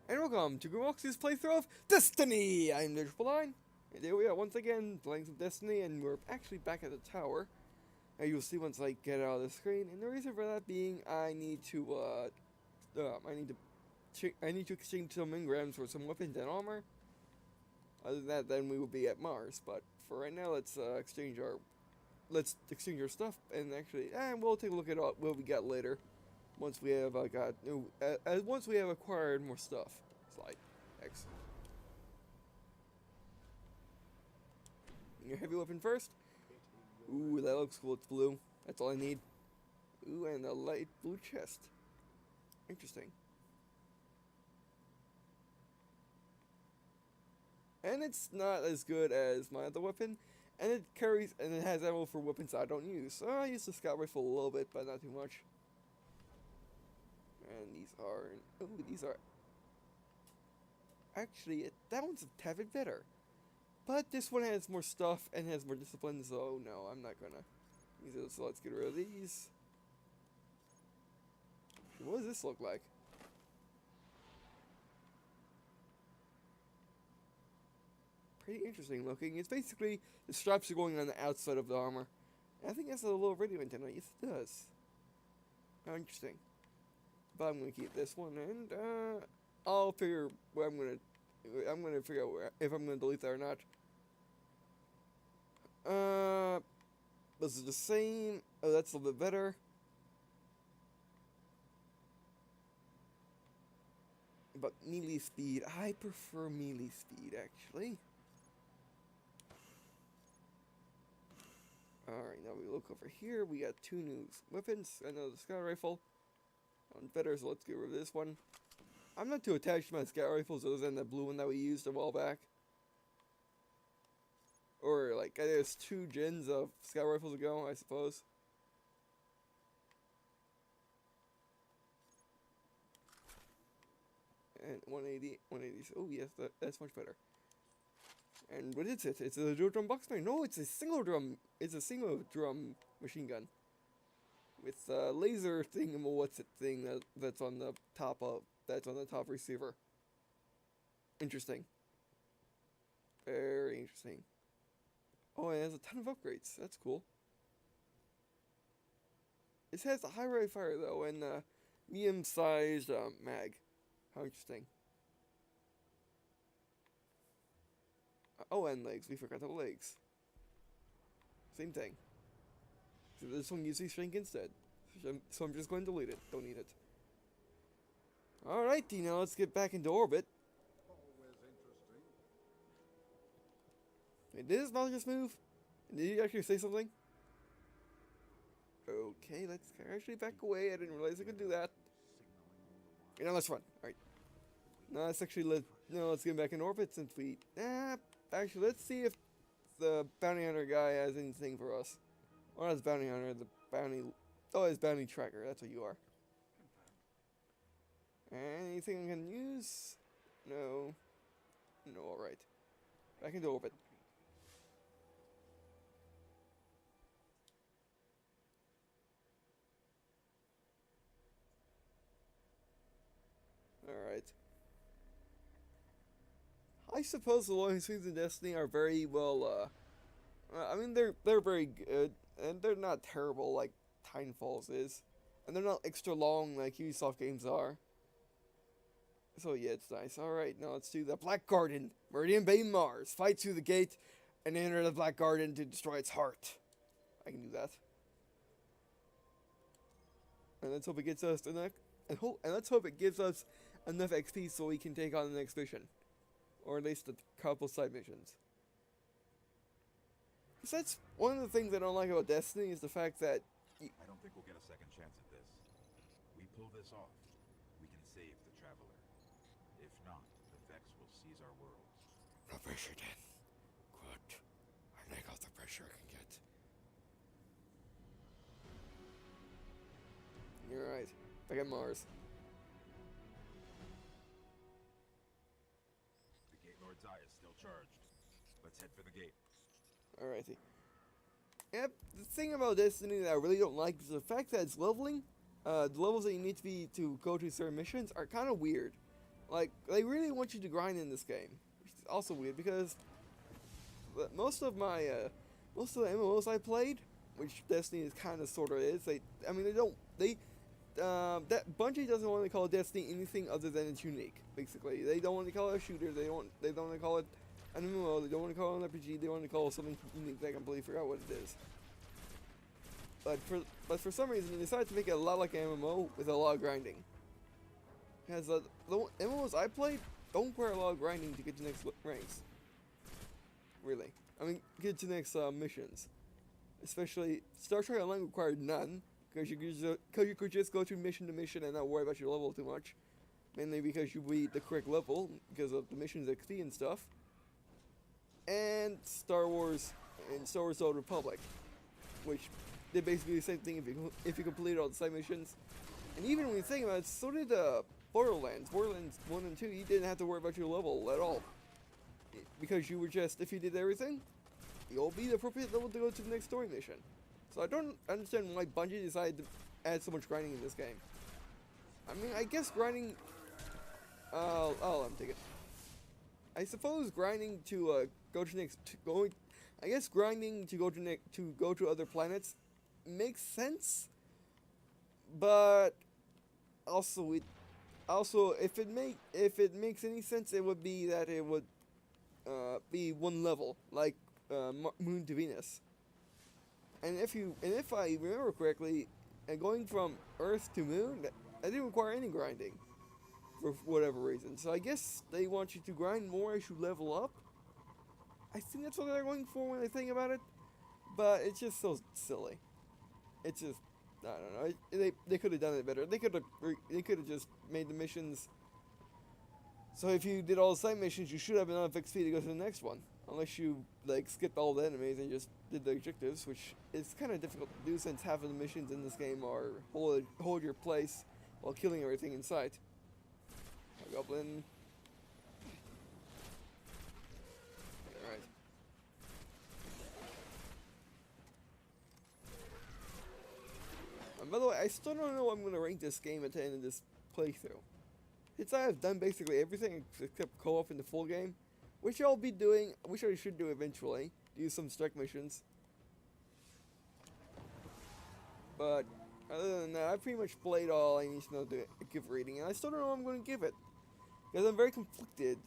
And welcome to Grimoxy's playthrough of Destiny! I'm the Triple Line, and here we are once again playing some Destiny, and we're actually back at the tower. And you'll see once I get out of the screen, and the reason for that being I need to exchange some engrams for some weapons and armor. Other than that, then we will be at Mars, but for right now, let's exchange our stuff, and actually, we'll take a look at what we got later. Once we have once we have acquired more stuff. Slide X. Your heavy weapon first. Ooh, that looks cool. It's blue. That's all I need. Ooh, and a light blue chest. Interesting. And it's not as good as my other weapon, and it has ammo for weapons I don't use. So I use the scout rifle a little bit, but not too much. And these are actually, that one's a tad bit better. But this one has more stuff and has more discipline, so no, I'm not gonna use it. So let's get rid of these. What does this look like? Pretty interesting looking. It's basically the straps are going on the outside of the armor. And I think that's a little radio antenna. Yes, it does. How interesting. But I'm gonna keep this one, and I'll figure where I'm gonna figure out if I'm gonna delete that or not. This is the same. Oh, that's a little bit better. But melee speed, I prefer melee speed actually. Alright, now we look over here. We got two new weapons. Another scout rifle. Better, so let's get rid of this one. I'm not too attached to my scout rifles other than the blue one that we used a while back. Or, like, there's 2 gens of scout rifles ago, I suppose. And 180. Oh, yes, that's much better. And what is it? It's a dual drum boxman. No, it's a single drum. It's a single drum machine gun. With a laser thing, what's it thing that's on the top receiver. Interesting. Very interesting. Oh, and it has a ton of upgrades. That's cool. It has a high rate of fire though, and a medium-sized mag. How interesting. Oh, and legs. We forgot the legs. Same thing. So this one uses shrink instead. So I'm just going to delete it. Don't need it. Alrighty, now let's get back into orbit. Hey, did his mouth just move? Did he actually say something? Okay, let's actually back away. I didn't realize I could do that. You know, let's run. Alright. Now let's actually let's get back in orbit since we actually let's see if the bounty hunter guy has anything for us. Or not bounty hunter, his bounty tracker, that's what you are. Anything I can use? No. No, alright. Back into orbit. Alright. I suppose the loading screens in Destiny are very well, I mean, they're very good, and they're not terrible like Titanfall's is. And they're not extra long like Ubisoft games are. So yeah, it's nice. Alright, now let's do the Black Garden. Meridian Bay, Mars. Fight through the gate and enter the Black Garden to destroy its heart. I can do that. And let's hope it gets us enough, and let's hope it gives us enough XP so we can take on the next mission. Or at least a couple side missions. Because that's one of the things I don't like about Destiny is the fact that I don't think we'll get a second chance at this. We pull this off, we can save the Traveler. If not, the Vex will seize our worlds. No pressure then. Good. I like all the pressure I can get. You're right. Back at Mars. The Gate Lord's eye is still charged. Let's head for the gate. Alrighty. Yep, the thing about Destiny that I really don't like is the fact that it's leveling. The levels that you need to go to certain missions are kind of weird. Like, they really want you to grind in this game. Which is also weird because most of most of the MMOs I played, which Destiny is kind of sort of is, I mean, that Bungie doesn't want to call Destiny anything other than it's unique. Basically, they don't want to call it a shooter. They don't want to call it an MMO. They don't want to call it an RPG. They want to call it something unique. I completely forgot what it is. But for some reason, they decided to make it a lot like an MMO with a lot of grinding. Because the MMOs I played don't require a lot of grinding to get to next ranks. Really, I mean, get to next missions. Especially Star Trek Online required none. Because you could just go to mission and not worry about your level too much. Mainly because you beat the correct level because of the missions XP and stuff. And Star Wars The Old Republic, which did basically the same thing if you completed all the side missions. And even when you think about it, so did Borderlands. Borderlands 1 and 2, you didn't have to worry about your level at all. Because you were just, if you did everything, you'll be the appropriate level to go to the next story mission. So I don't understand why Bungie decided to add so much grinding in this game. I mean, I guess grinding... I'll let him take it. I suppose grinding to go to next... I guess grinding to go to other planets makes sense. But also if it makes any sense, it would be that it would be one level, like Moon to Venus. And if I remember correctly, going from Earth to Moon, that didn't require any grinding, for whatever reason. So I guess they want you to grind more as you level up. I think that's what they're going for when I think about it, but it's just so silly. It's just, I don't know. They could have done it better. They could have just made the missions. So if you did all the side missions, you should have enough XP to go to the next one. Unless you like skipped all the enemies and just did the objectives, which is kind of difficult to do since half of the missions in this game are hold your place while killing everything in sight. A goblin. Alright. And by the way, I still don't know what I'm going to rank this game at the end of this playthrough. Since I have done basically everything except co-op in the full game, which I'll be doing, which I should do eventually, do some strike missions. But other than that, I've pretty much played all I need to know to give a rating, and I still don't know what I'm going to give it, because I'm very conflicted.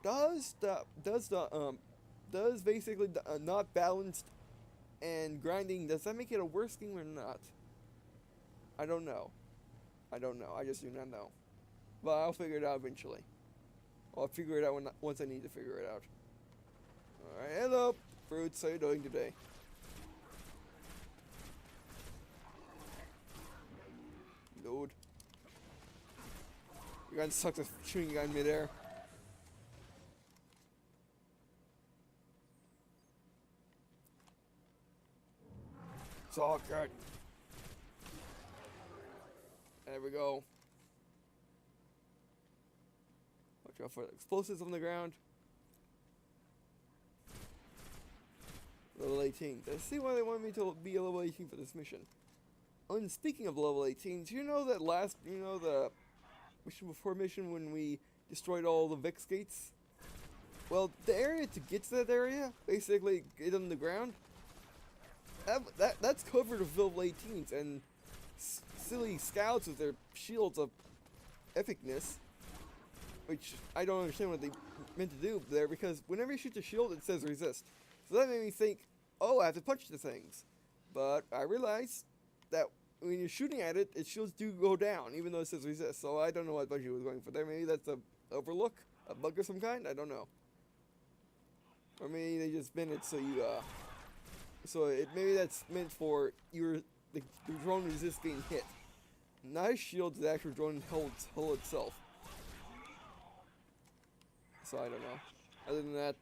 Does basically not balanced and grinding, does that make it a worse game or not? I don't know. I just do not know. But I'll figure it out eventually. I'll figure it out once I need to figure it out. Alright, hello, Fruits. How you doing today? Load. You guys suck at shooting a guy in midair. It's all good. There we go. Watch out for the explosives on the ground. Level 18. I see why they want me to be a level 18 for this mission. Oh, and speaking of level 18, do you know that the mission before mission when we destroyed all the Vex gates? Well, the area to get to that area, basically get on the ground, that's covered with level 18s and silly scouts with their shields of epicness, which I don't understand what they meant to do there, because whenever you shoot the shield, it says resist. So that made me think, oh, I have to punch the things. But I realized that when you're shooting at it, its shields do go down, even though it says resist. So I don't know what Bungie was going for there. Maybe that's a overlook, a bug of some kind. I don't know. Or maybe they just meant it so you, maybe that's meant for the drone resist being hit. Not a shield to the actual drone hull itself. So I don't know. Other than that.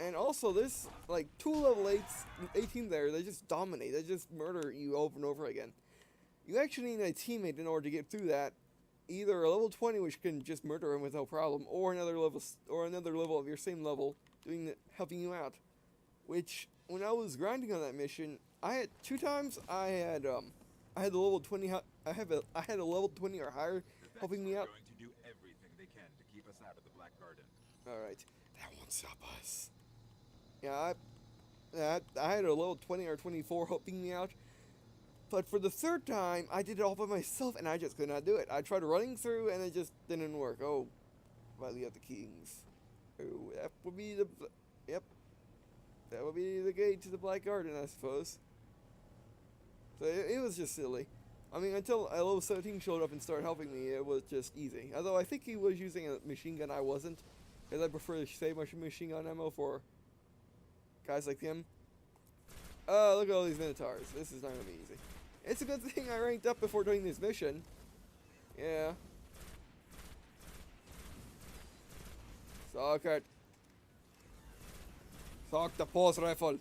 And also, there's like 2 level 18 there, they just dominate, they just murder you over and over again. You actually need a teammate in order to get through that. Either a level 20, which can just murder him with no problem, or another level of your same level helping you out. Which, when I was grinding on that mission, I had 2 times I had a level 20 or higher helping me out. Going to do everything they can to keep us out of the Black Garden. Alright, that won't stop us. Yeah, I had a level 20 or 24 helping me out. But for the third time, I did it all by myself, and I just could not do it. I tried running through, and it just didn't work. Oh, Valley of the Kings. Oh, that would be the... Yep. That would be the gate to the Black Garden, I suppose. So it was just silly. I mean, until level 17 showed up and started helping me, it was just easy. Although I think he was using a machine gun, I wasn't. Because I prefer to save my machine gun ammo for guys like him. Oh, look at all these Minotaurs. This is not going to be easy. It's a good thing I ranked up before doing this mission. Yeah. Sock it. Sock the pulse rifle.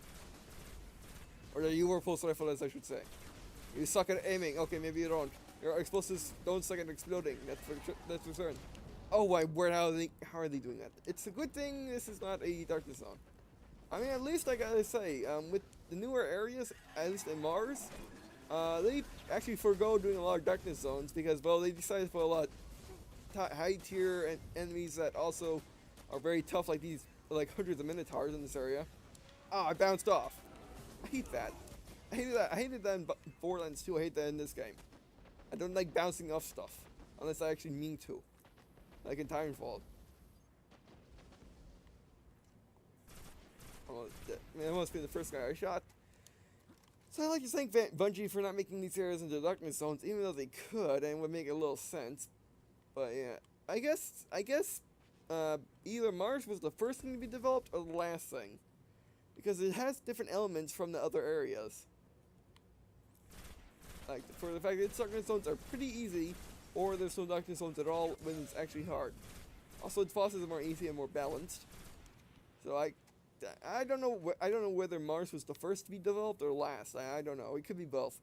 Or the Uber pulse rifle, as I should say. You suck at aiming. Okay, maybe you don't. Your explosives don't suck at exploding. That's for certain. Oh my word, how are they doing that? It's a good thing this is not a darkness zone. I mean, at least I gotta say, with the newer areas, at least in Mars, they actually forgo doing a lot of darkness zones because, well, they decided to put a lot of high tier enemies that also are very tough, like these, like hundreds of Minotaurs in this area. Ah, I bounced off. I hate that. I hated that. I hated that in Borderlands 2. I hate that in this game. I don't like bouncing off stuff unless I actually mean to, like in Titanfall. That must be the first guy I shot. So I like to thank Bungie for not making these areas into darkness zones, even though they could and would make a little sense. But yeah, I guess either Mars was the first thing to be developed or the last thing, because it has different elements from the other areas. Like for the fact that its darkness zones are pretty easy, or there's no darkness zones at all when it's actually hard. Also, its bosses are more easy and more balanced. So I don't know whether Mars was the first to be developed or last. I don't know. It could be both.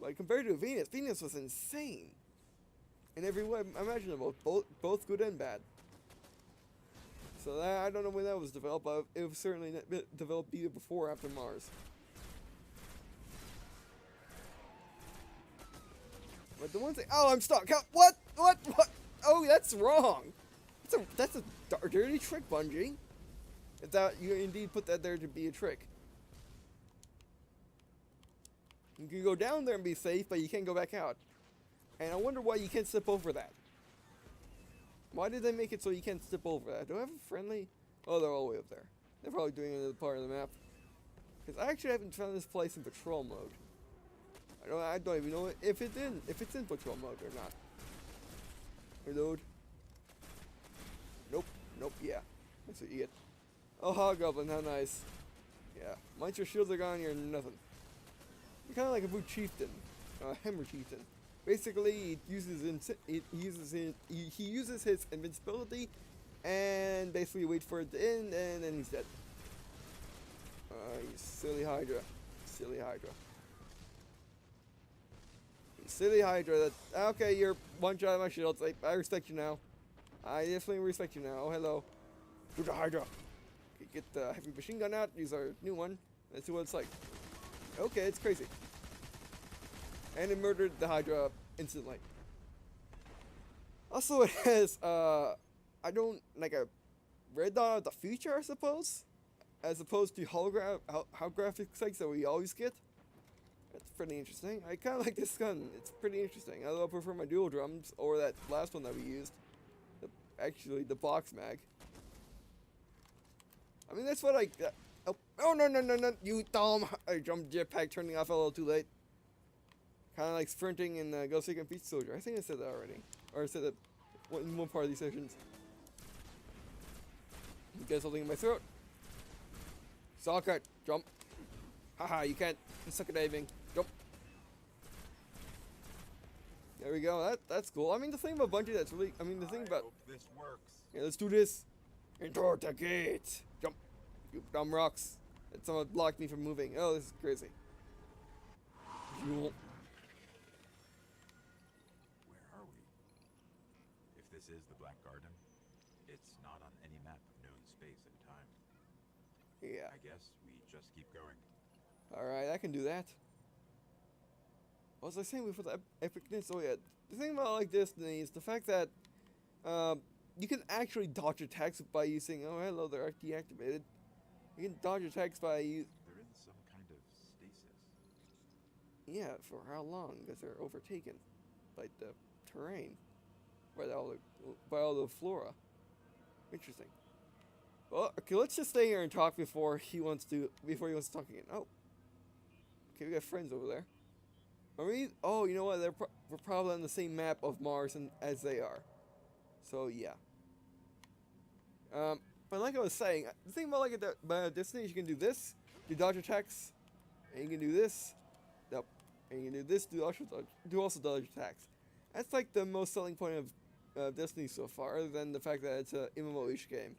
But compared to Venus was insane in every way imaginable, both good and bad. So I don't know when that was developed, but it was certainly developed either before or after Mars. But the one thing, oh, I'm stuck. What? Oh, that's wrong. That's a dirty trick, Bungie. If that you indeed put that there to be a trick. You can go down there and be safe, but you can't go back out. And I wonder why you can't step over that. Why did they make it so you can't step over that? Do I have a friendly? Oh, they're all the way up there. They're probably doing another part of the map. Because I actually haven't found this place in patrol mode. I don't even know if it's in patrol mode or not. Reload. Nope, yeah. That's what you get. Oh, Hobgoblin, how nice. Yeah. Once your shields are gone, you're nothing. You're kind of like a boot chieftain. Hammer chieftain. Basically, he uses his invincibility and basically waits for it to end, and then he's dead. You silly Hydra. Silly Hydra. You silly Hydra. Okay, you're one shot at my shields. I respect you now. I definitely respect you now. Oh, hello. To the Hydra. Okay, get the heavy machine gun out. Use our new one. Let's see what it's like. Okay, it's crazy. And it murdered the Hydra instantly. Also, it has, I don't, like a red dot of the future, I suppose? As opposed to holographic sights that we always get. That's pretty interesting. I kind of like this gun. It's pretty interesting. Although I prefer my dual drums, or that last one that we used. Actually, the box mag. I mean, that's what I... oh, no, you dumb! I jumped jetpack, turning off a little too late. Kind of like sprinting in Ghost Recon Beach Soldier. I think I said that already. Or I said that in one part of these sessions. You get something in my throat. Socket, jump. Haha, you can't. You suck at aiming. Jump. There we go. That's cool. I mean, the thing about Bungie that's really... I mean, the thing about... hope this works. Yeah, let's do this. Enter the gate. Jump. You dumb rocks. And someone blocked me from moving. Oh, this is crazy. You... Where are we? If this is the Black Garden, it's not on any map of known space and time. Yeah. I guess we just keep going. Alright, I can do that. was I saying before the epicness? Oh yeah, the thing about like Destiny is the fact that you can actually dodge attacks by using. Oh hello, they're deactivated. You can dodge attacks by They're in some kind of stasis. yeah, for how long? Because they're overtaken by the terrain, by all the flora. Interesting. Well, okay, let's just stay here and talk before he wants to talk again. Oh, okay, we got friends over there. Are we? Oh, you know what? We're probably on the same map of Mars as they are. So yeah. But like I was saying, the thing about about Destiny is you can do this, do dodge attacks, and you can do this, nope, and you can do this, do also dodge attacks. That's like the most selling point of Destiny so far, other than the fact that it's a MMO-ish game.